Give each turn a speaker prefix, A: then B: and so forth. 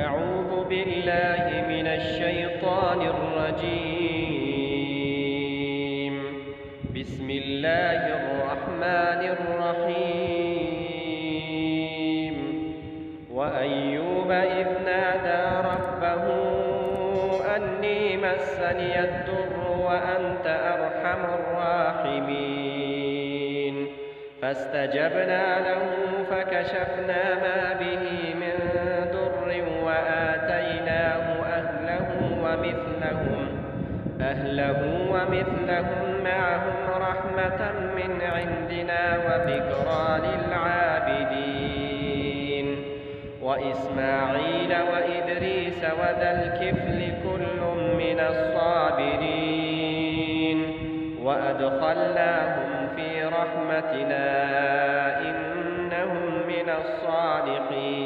A: أعوذ بالله من الشيطان الرجيم. بسم الله الرحمن الرحيم. وأيوب إذ نادى ربه أني مسني الضر وأنت أرحم الراحمين. فاستجبنا له فكشفنا ما به من ضر وآتيناه أهله ومثلهم معهم رحمة من عندنا وذكرى للعابدين. وإسماعيل وإدريس وذا الكفل كل من الصابرين وأدخلناهم في رحمتنا إنهم من الصالحين.